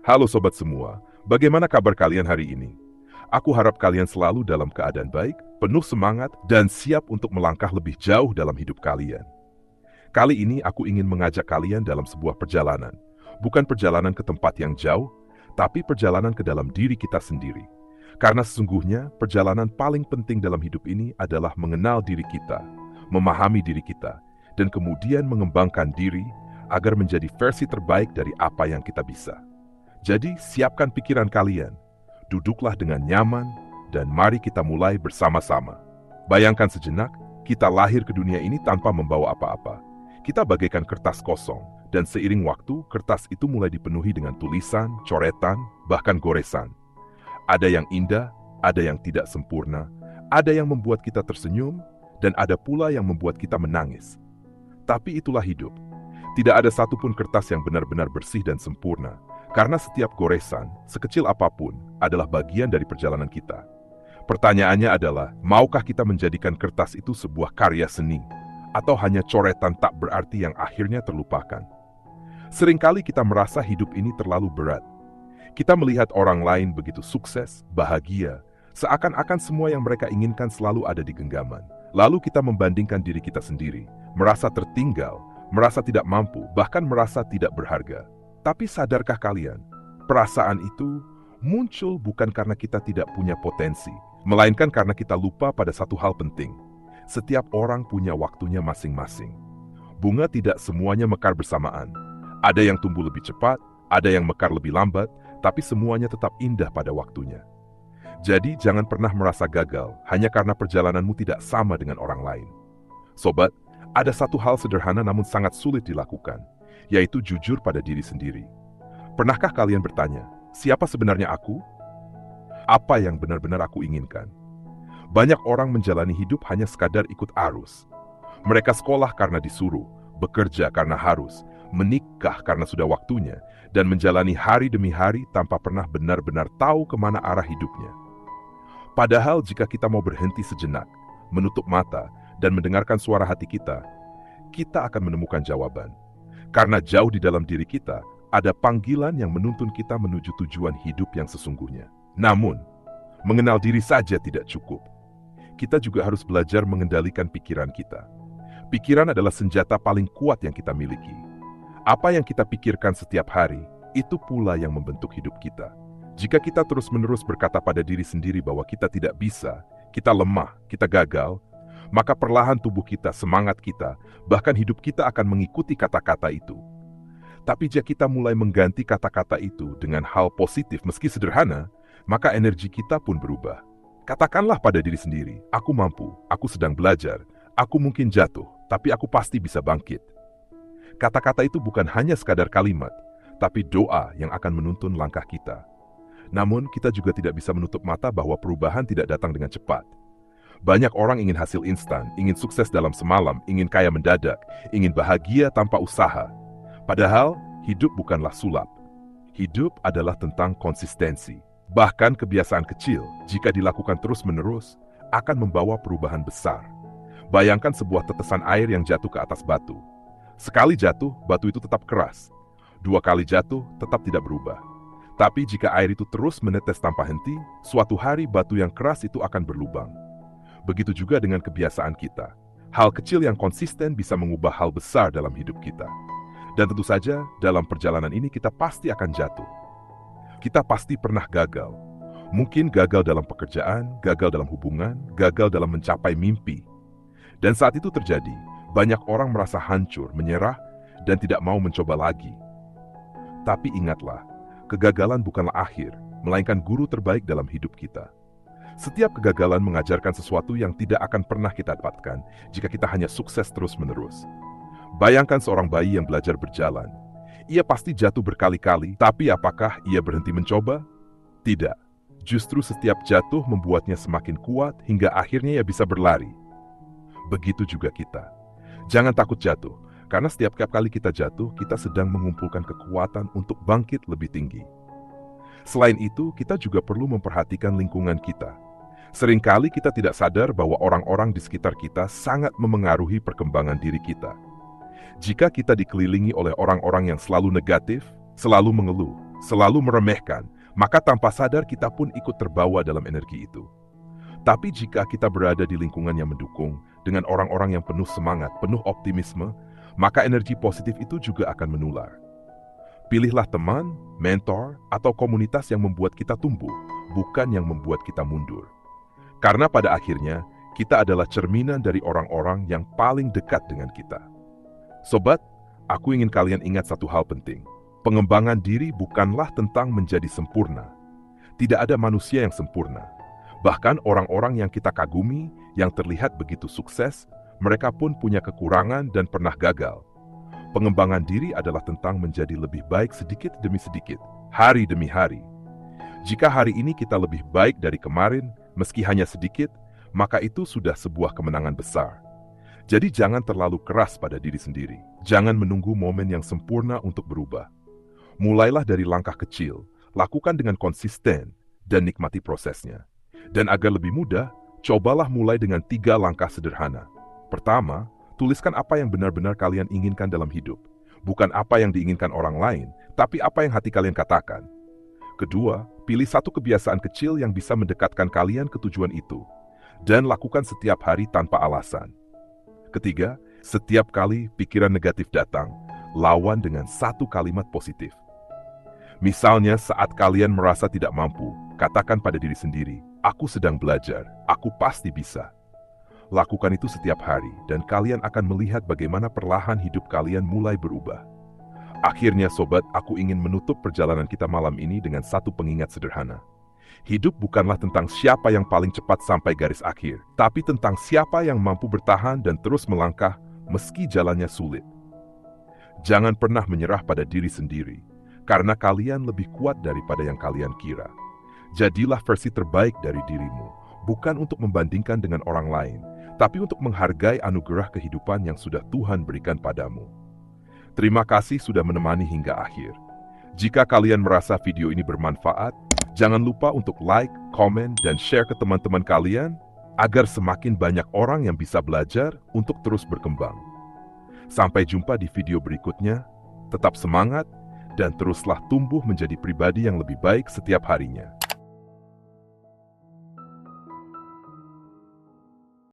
Halo sobat semua, bagaimana kabar kalian hari ini? Aku harap kalian selalu dalam keadaan baik, penuh semangat, dan siap untuk melangkah lebih jauh dalam hidup kalian. Kali ini aku ingin mengajak kalian dalam sebuah perjalanan. Bukan perjalanan ke tempat yang jauh, tapi perjalanan ke dalam diri kita sendiri. Karena sesungguhnya perjalanan paling penting dalam hidup ini adalah mengenal diri kita, memahami diri kita, dan kemudian mengembangkan diri agar menjadi versi terbaik dari apa yang kita bisa. Jadi, siapkan pikiran kalian, duduklah dengan nyaman, dan mari kita mulai bersama-sama. Bayangkan sejenak, kita lahir ke dunia ini tanpa membawa apa-apa. Kita bagaikan kertas kosong, dan seiring waktu, kertas itu mulai dipenuhi dengan tulisan, coretan, bahkan goresan. Ada yang indah, ada yang tidak sempurna, ada yang membuat kita tersenyum, dan ada pula yang membuat kita menangis. Tapi itulah hidup. Tidak ada satupun kertas yang benar-benar bersih dan sempurna. Karena setiap goresan, sekecil apapun, adalah bagian dari perjalanan kita. Pertanyaannya adalah, maukah kita menjadikan kertas itu sebuah karya seni? Atau hanya coretan tak berarti yang akhirnya terlupakan? Seringkali kita merasa hidup ini terlalu berat. Kita melihat orang lain begitu sukses, bahagia, seakan-akan semua yang mereka inginkan selalu ada di genggaman. Lalu kita membandingkan diri kita sendiri, merasa tertinggal, merasa tidak mampu, bahkan merasa tidak berharga. Tapi sadarkah kalian, perasaan itu muncul bukan karena kita tidak punya potensi, melainkan karena kita lupa pada satu hal penting. Setiap orang punya waktunya masing-masing. Bunga tidak semuanya mekar bersamaan. Ada yang tumbuh lebih cepat, ada yang mekar lebih lambat, tapi semuanya tetap indah pada waktunya. Jadi jangan pernah merasa gagal hanya karena perjalananmu tidak sama dengan orang lain. Sobat, ada satu hal sederhana namun sangat sulit dilakukan, yaitu jujur pada diri sendiri. Pernahkah kalian bertanya, siapa sebenarnya aku? Apa yang benar-benar aku inginkan? Banyak orang menjalani hidup hanya sekadar ikut arus. Mereka sekolah karena disuruh, bekerja karena harus, menikah karena sudah waktunya, dan menjalani hari demi hari tanpa pernah benar-benar tahu kemana arah hidupnya. Padahal jika kita mau berhenti sejenak, menutup mata, dan mendengarkan suara hati kita akan menemukan jawaban. Karena jauh di dalam diri kita, ada panggilan yang menuntun kita menuju tujuan hidup yang sesungguhnya. Namun, mengenal diri saja tidak cukup. Kita juga harus belajar mengendalikan pikiran kita. Pikiran adalah senjata paling kuat yang kita miliki. Apa yang kita pikirkan setiap hari, itu pula yang membentuk hidup kita. Jika kita terus-menerus berkata pada diri sendiri bahwa kita tidak bisa, kita lemah, kita gagal, maka perlahan tubuh kita, semangat kita, bahkan hidup kita akan mengikuti kata-kata itu. Tapi jika kita mulai mengganti kata-kata itu dengan hal positif meski sederhana, maka energi kita pun berubah. Katakanlah pada diri sendiri, aku mampu, aku sedang belajar, aku mungkin jatuh, tapi aku pasti bisa bangkit. Kata-kata itu bukan hanya sekadar kalimat, tapi doa yang akan menuntun langkah kita. Namun kita juga tidak bisa menutup mata bahwa perubahan tidak datang dengan cepat. Banyak orang ingin hasil instan, ingin sukses dalam semalam, ingin kaya mendadak, ingin bahagia tanpa usaha. Padahal, hidup bukanlah sulap. Hidup adalah tentang konsistensi. Bahkan kebiasaan kecil, jika dilakukan terus-menerus, akan membawa perubahan besar. Bayangkan sebuah tetesan air yang jatuh ke atas batu. Sekali jatuh, batu itu tetap keras. 2 kali jatuh, tetap tidak berubah. Tapi jika air itu terus menetes tanpa henti, suatu hari batu yang keras itu akan berlubang. Begitu juga dengan kebiasaan kita. Hal kecil yang konsisten bisa mengubah hal besar dalam hidup kita. Dan tentu saja, dalam perjalanan ini kita pasti akan jatuh. Kita pasti pernah gagal. Mungkin gagal dalam pekerjaan, gagal dalam hubungan, gagal dalam mencapai mimpi. Dan saat itu terjadi, banyak orang merasa hancur, menyerah, dan tidak mau mencoba lagi. Tapi ingatlah, kegagalan bukanlah akhir, melainkan guru terbaik dalam hidup kita. Setiap kegagalan mengajarkan sesuatu yang tidak akan pernah kita dapatkan jika kita hanya sukses terus-menerus. Bayangkan seorang bayi yang belajar berjalan. Ia pasti jatuh berkali-kali, tapi apakah ia berhenti mencoba? Tidak. Justru setiap jatuh membuatnya semakin kuat hingga akhirnya ia bisa berlari. Begitu juga kita. Jangan takut jatuh, karena setiap kali kita jatuh, kita sedang mengumpulkan kekuatan untuk bangkit lebih tinggi. Selain itu, kita juga perlu memperhatikan lingkungan kita. Seringkali kita tidak sadar bahwa orang-orang di sekitar kita sangat memengaruhi perkembangan diri kita. Jika kita dikelilingi oleh orang-orang yang selalu negatif, selalu mengeluh, selalu meremehkan, maka tanpa sadar kita pun ikut terbawa dalam energi itu. Tapi jika kita berada di lingkungan yang mendukung, dengan orang-orang yang penuh semangat, penuh optimisme, maka energi positif itu juga akan menular. Pilihlah teman, mentor, atau komunitas yang membuat kita tumbuh, bukan yang membuat kita mundur. Karena pada akhirnya, kita adalah cerminan dari orang-orang yang paling dekat dengan kita. Sobat, aku ingin kalian ingat satu hal penting. Pengembangan diri bukanlah tentang menjadi sempurna. Tidak ada manusia yang sempurna. Bahkan orang-orang yang kita kagumi, yang terlihat begitu sukses, mereka pun punya kekurangan dan pernah gagal. Pengembangan diri adalah tentang menjadi lebih baik sedikit demi sedikit, hari demi hari. Jika hari ini kita lebih baik dari kemarin, meski hanya sedikit, maka itu sudah sebuah kemenangan besar. Jadi jangan terlalu keras pada diri sendiri. Jangan menunggu momen yang sempurna untuk berubah. Mulailah dari langkah kecil, lakukan dengan konsisten, dan nikmati prosesnya. Dan agar lebih mudah, cobalah mulai dengan 3 langkah sederhana. Pertama, tuliskan apa yang benar-benar kalian inginkan dalam hidup. Bukan apa yang diinginkan orang lain, tapi apa yang hati kalian katakan. Kedua, pilih satu kebiasaan kecil yang bisa mendekatkan kalian ke tujuan itu. Dan lakukan setiap hari tanpa alasan. Ketiga, setiap kali pikiran negatif datang, lawan dengan satu kalimat positif. Misalnya saat kalian merasa tidak mampu, katakan pada diri sendiri, aku sedang belajar, aku pasti bisa. Lakukan itu setiap hari, dan kalian akan melihat bagaimana perlahan hidup kalian mulai berubah. Akhirnya sobat, aku ingin menutup perjalanan kita malam ini dengan satu pengingat sederhana. Hidup bukanlah tentang siapa yang paling cepat sampai garis akhir, tapi tentang siapa yang mampu bertahan dan terus melangkah meski jalannya sulit. Jangan pernah menyerah pada diri sendiri, karena kalian lebih kuat daripada yang kalian kira. Jadilah versi terbaik dari dirimu, bukan untuk membandingkan dengan orang lain, tapi untuk menghargai anugerah kehidupan yang sudah Tuhan berikan padamu. Terima kasih sudah menemani hingga akhir. Jika kalian merasa video ini bermanfaat, jangan lupa untuk like, komen, dan share ke teman-teman kalian, agar semakin banyak orang yang bisa belajar untuk terus berkembang. Sampai jumpa di video berikutnya, tetap semangat, dan teruslah tumbuh menjadi pribadi yang lebih baik setiap harinya.